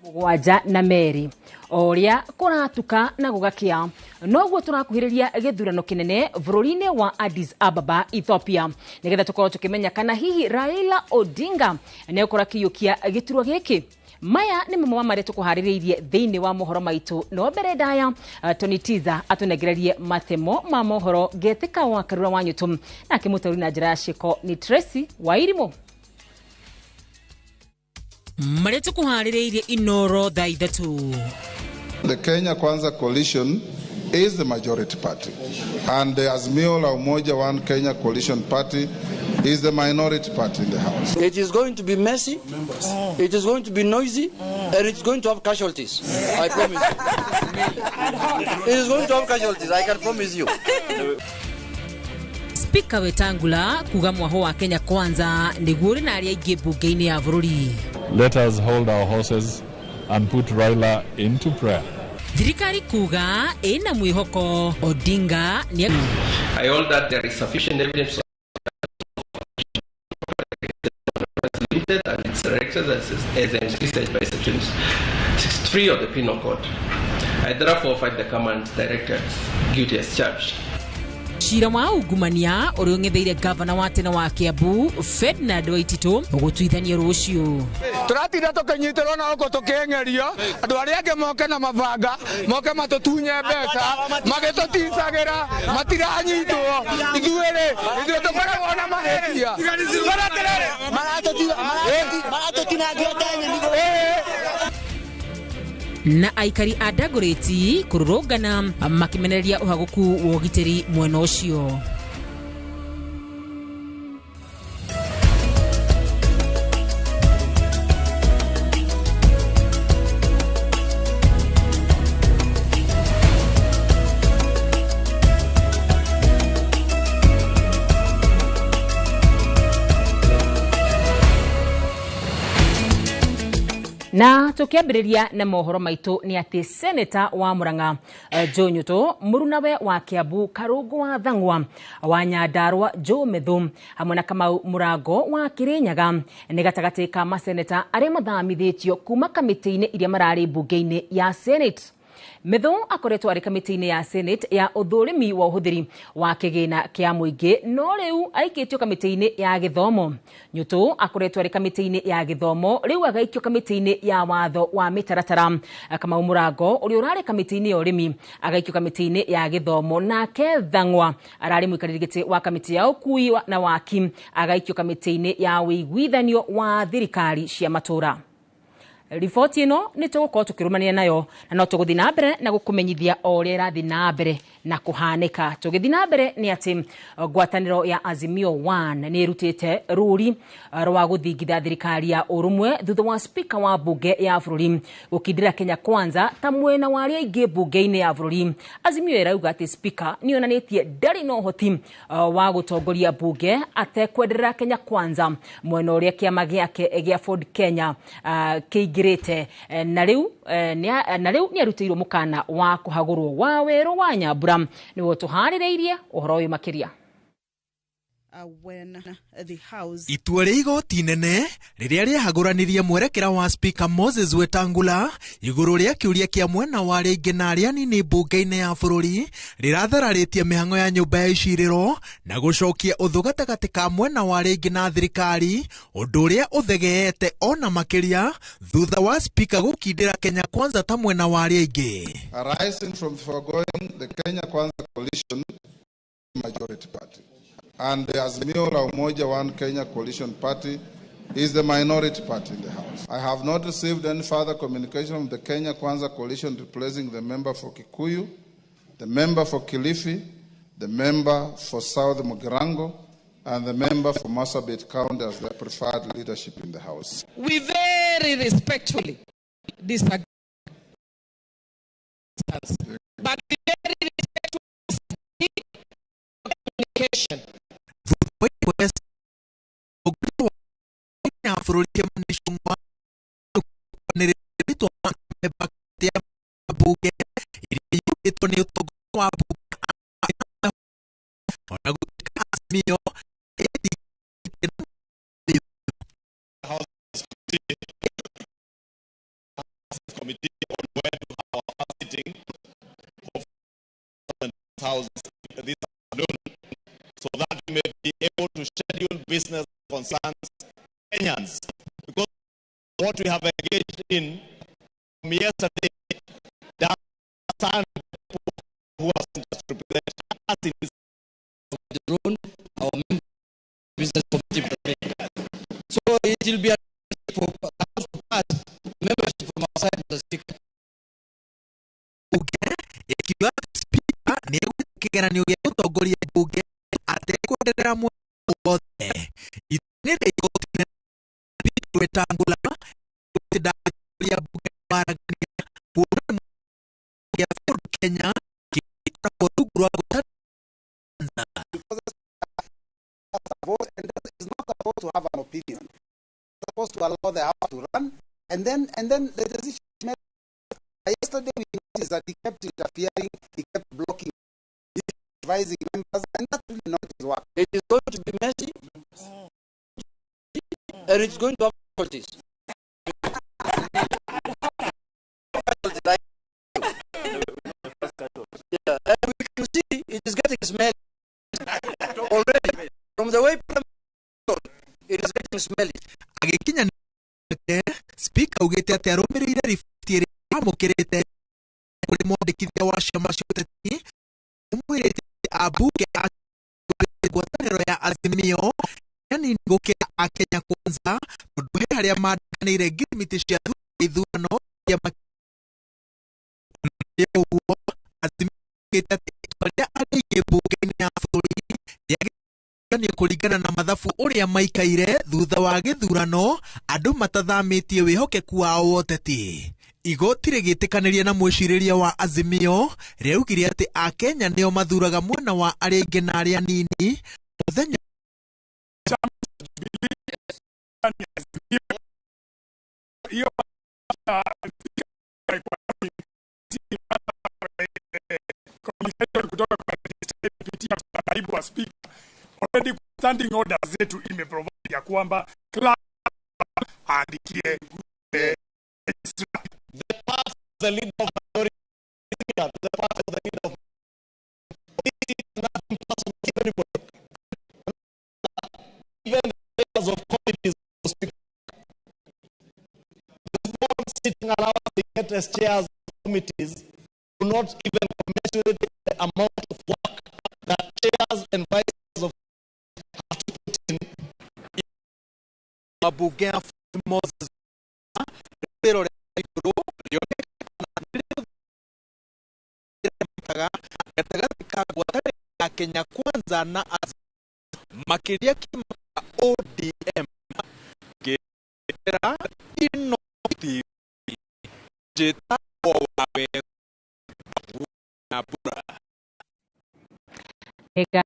Mugwanja na Meri oria kuratuka na gugakia noguo turakuhiriria githurano kinene bururi-ini wa Addis Ababa Ethiopia nigetha tukorwo tukimenya kana hihi Raila Odinga ne ukora kiyukia giturwa giki. Maya ni mamwe mare tukuhaririirie thiini wa mohoro maitu no mbere ndaya Tony Tiza atunegererie mathemo ma mohoro getika wa karura wanyutum na kimutauri na njira shiko ni Tracy Wairimo. Maretu kuhaririirie inoro thaa ithatu. The Kenya Kwanza coalition is the majority party, and the Azimio la Umoja One Kenya coalition party is the minority party in the House. It is going to be messy, it is going to be noisy, and it's going to have casualties. I promise you. It is going to have casualties, I can promise you. Speaker Wetangula kuga mwaho wa Kenya Kwanza niguo ri na aria ingi bunge-ini ya bururi. Let us hold our horses and put Raila into prayer. Thirikari kuga ina mwihoko Odinga ni I hold that there is sufficient evidence limited and it's directed as enlisted by sections 63 of the Penal Code. I therefore find the command directed guilty as charged. Shira wa ugumania uri ungetheire governor wa tena wa Kiambu Ferdinand Waititu gutuithania rucio. Turatira tukinyitirwo na uko tukengerio andu aria ange moke na mabanga moke matutunye mbeca magituticagira matiranyitwo ithuire tukoragwo na mahetia na aikari a Dagoretti kururungana makimenereria uhaguku wa ugitiri mwena ucio. Na tukiambiriria na mohoro maitu ni ati Senator wa Murang'a Joe Nyoto murunawe wa Kiambu Karungu wa Thang'wa wa Nyandarua Joe Methu hamwe na Kamau Murango wa Kirinyaga ni gatagati ka maseneta aria mathamithitio kuma kamiti-ini iria marari bunge-ini ya Senate. Methu akoretwo ari kamiti-ini ya Senate ya uthurimi wa uhuthiri wa kigina kia muingi no riu aikitio kamiti-ini ya githomo. Nyoto akoretwo ari kamiti-ini ya githomo riu agaikio kamiti-ini ya watho wa mitaratara. Kamau Murango uri urari kamiti-ini ya urimi agaikio kamiti-ini ya githomo nake Thang'wa arari muikariri giti wa kamiti ya ukui na waki agaikio kamiti-ini ya wiguithanio wa thirikari cia matura. Ripoti ino ni tugukorwo tukirumania nayo na no tuguthi na mbere na gukumenyithia oria irathi na mbere na kuhanika. Tugithi na mbere ni ati ngwataniro ya Azimio One ni irutite ruri rwa guthingitha thirikari ya urumwe thutha wa speaker wa bunge ya bururi gukindira Kenya Kwanza ta mwena wa aria ingi bunge-ini ya bururi. Azimio irauga ati speaker ni onanitie ndari no hoti wa gutongoria bunge atekwenderera Kenya Kwanza mwena uria kiama giake gia Ford Kenya kiingirite na riu ni arutiirwo mukana wa kuhagurwo wa weru wa Nyambura niwo tuhaririirie uhoro uyu makiria. Itua ria igoti nene riria riahaguranirie mwerekera wa Speaker Moses Wetangula iguru ria kiuria kia mwena wa aria ingi na aria nini bunge-ini ya bururi rirathararetie mihango ya nyumba ya iciriro na gucokia uthu gatagati ka mwena wa aria ingi na thirikari undu uria uthegeete ona makiria thutha wa speaker gukindira Kenya Kwanza ta mwena wa aria ingi. Arising from the foregoing, the Kenya Kwanza coalition majority party, and the Azimio la Umoja One Kenya coalition party is the minority party in the House. I have not received any further communication from the Kenya Kwanza coalition replacing the member for Kikuyu, the member for Kilifi, the member for South Mugirango, and the member for Marsabit County as their preferred leadership in the House. We very respectfully disagree, but we very respectfully communication. committee on when to have our first sitting of the House this afternoon, so that we may be able to schedule business concerns Kenyans. Because what we have engaged in from yesterday, there are some people who are just representing us in this room, our business committee. So it will be a for us membership from outside the speaker. Ikiwa speaker ni kigeranio gĩa ũtongoria bunge atekwenderera mwena wothe itanire igoti Wetangula ya bunge maragania kuona ya Kenya kitakotugurwa Tanzania. And that is not supposed to have an opinion. It's supposed to allow the House to run, and then the decision made. Yesterday we noticed that he kept interfering, he kept blocking, advising members, and that's really not his work. It is going to be messy, and it's going to have difficulties. Yeah, and we can see it is getting smelly already. From the way it is getting smelly. Agikinya speaker ugete ati arumirire rifti iri amukirite kuri mwandikithia wa ciama cia ũteti umwirite abunge ngwatanĩro ya Azimio yani gukira Akenya Kwanza tondu he haria mandĩkanĩire ngirimiti cia ithurano ya uguo Azimio ugete ati iria arĩigie mbunge-inĩ ya bũrũri yagĩrĩirwo kũringana na mathabu ũrĩa maikaire thutha wa gĩthurano andũ matathamĩtie wĩhokeku wao woteti. Igoti rĩgĩtĩkanĩria na mwĩcirĩria wa Azimio rĩaugire atĩ Akenya nĩo mathuraga mwena wa arĩa aingĩ na arĩa anini mũthenya already standing orders zetu imeprovide ya kwamba class andikie the path of the leader of minority, the path of the leader of nothing personal to anybody. Even the leaders of committees the four sitting around the greatest chairs of committees do not even commensurate the amount of work that chairs and vices of have to put in. Abunge Moses pero Kenya Kwanza na makiria kima ODM kera inoti jeta wawe na bura ega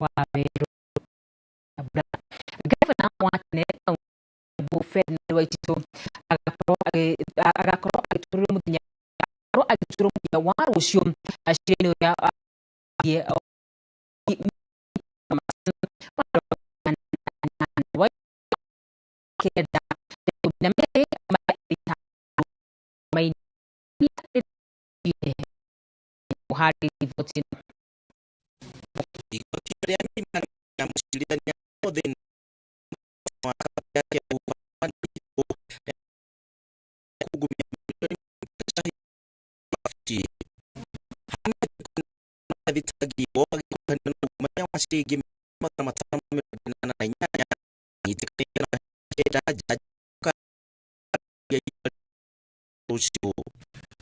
wawe bura gavana wa Neka Ferdinand Waititu agakorwo agĩtũrĩrwo mũthenya wa rũciũ acirĩinĩ ũrĩa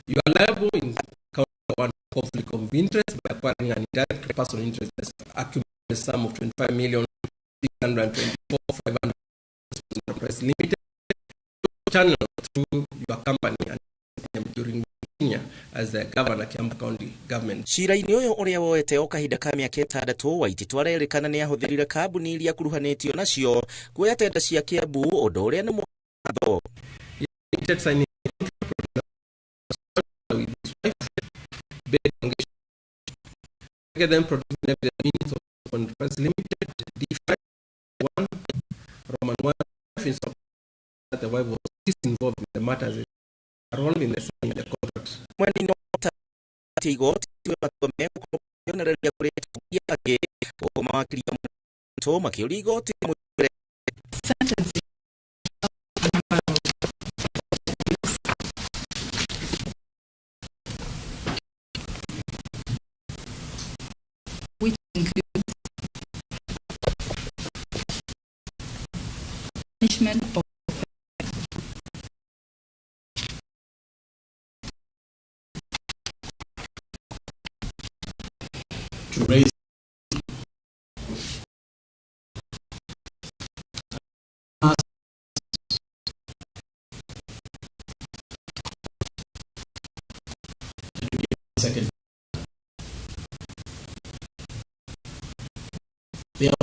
You are liable in count one conflict of interest by acquiring an indirect personal interest that's accumulated a sum of 25,624,500 Enterprise Limited channel through your company and during Kenya as the governor Kiambu County government. Cira-inĩ ũyũ ũrĩa woete o kahinda ka mĩaka 6 Waititu arerĩkana nĩ ahũthĩrire kambuni iria kuruhanĩtio nacio kuoya tenda cia Kiambu ũndũ ũrĩa nĩ mũgatho. Then producing the means of Enterprise Limited, D1, Roman 1, that the wife was involved in the matters role in the signing the contract. Mwani nota igoti we matome kuonereria kureta yake o mawakili ya mto makiuri igoti which includes punishment of to raise second. They are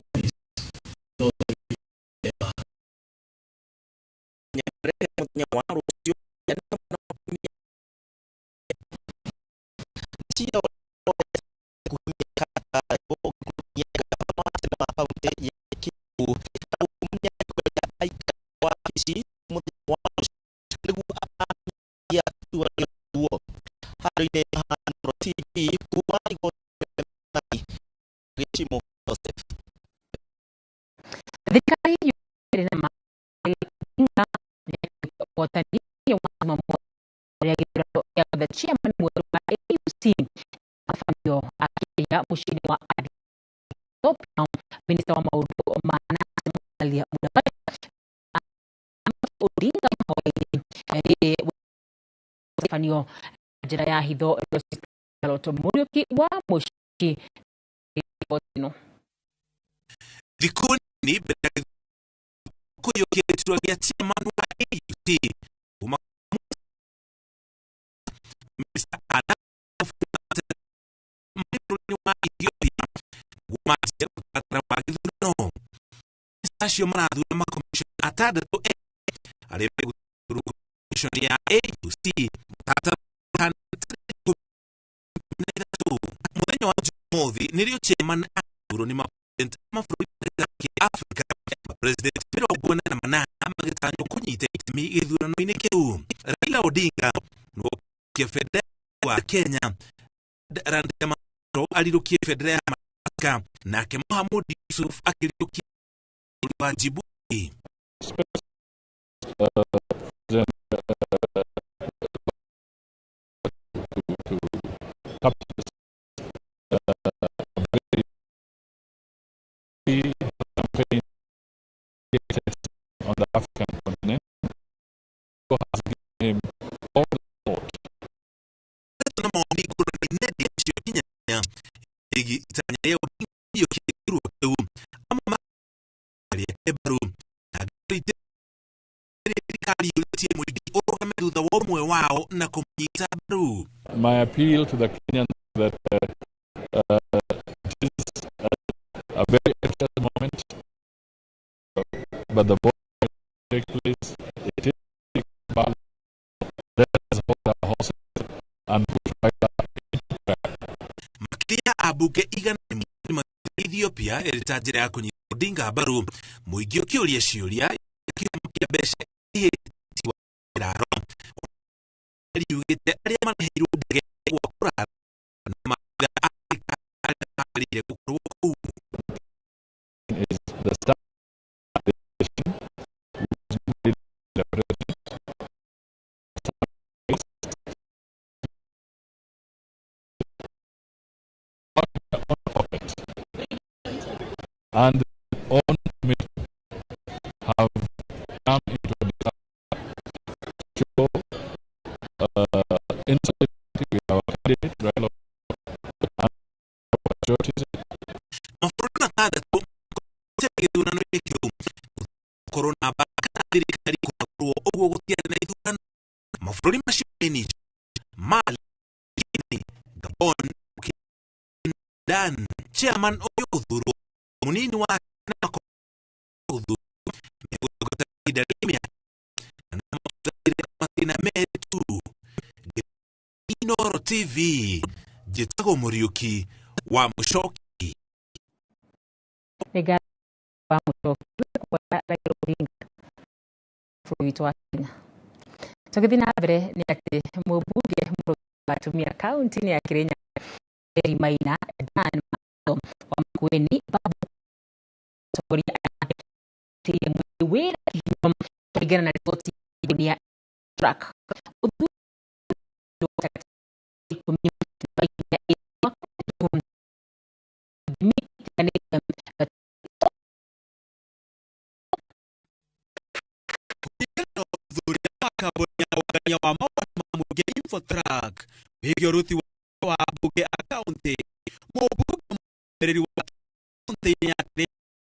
the chairman wa AUC Fabio Akenya mushini wa Ethiopia minister wa maundu manasemalia Budapest Odinga Mahoini Stefano jira ya hitho Loto Muriuki wa mushiki potino Dikoni kuyoketua ya chairman wa AUC Mr. Adam wa Ethiopia gumaje kutara wa githuno station marathu na commission atandatu arebe guturu commission ya AUC tata muthenya wa Jumamothi nirio chairman aturu ni president mafurika ya Africa president Pedro Ogbonna na magitanyo kunyita itemi githurano-ini kiu Raila Odinga no kifedera wa Kenya Randema alirukia federa ya Maka na ke Mohamud Yusuf akirukia wa Djibouti. On the African continent, who has given him all the support. My appeal to the Kenyans that this is a very anxious moment, but the vote will take place. It is about let us hold our horses and put Raila into prayer. Makiria abuge igana ni Ethiopia eritajira ya kunyita Odinga baru muingi ukiuria ciuria kiamkia besha ihetiwa iraro yugite aria manahirwo ndege gwa kurara na maga alire kukurwo ku is the start and on mission have come into a show in solidarity with our candidate Raila and patriotism. Mafuruna kada tu tegeduna no ikyo corona bakana dirikari kukurwo ogwo gutia na ithurano mafuruni mashimeni Mali Gabon Dan chairman oyo kuthuru munini wa na kuthuru megota idarimia na matina metu Inoro TV Jetago Muriuki wa Mushoki Nega wa Mushoki kwa Raila Odinga fuito wa Kenya Tugithina mbere ni ati mubunge atumia kaunti ni ya Kirinyaga Mary Maina Dan wa Makueni Toria timu wera hiyo kulingana na ripoti ya track wa mamuge Infotrack hivyo Ruthi wa bunge akaunti mubunge wa kaunti ya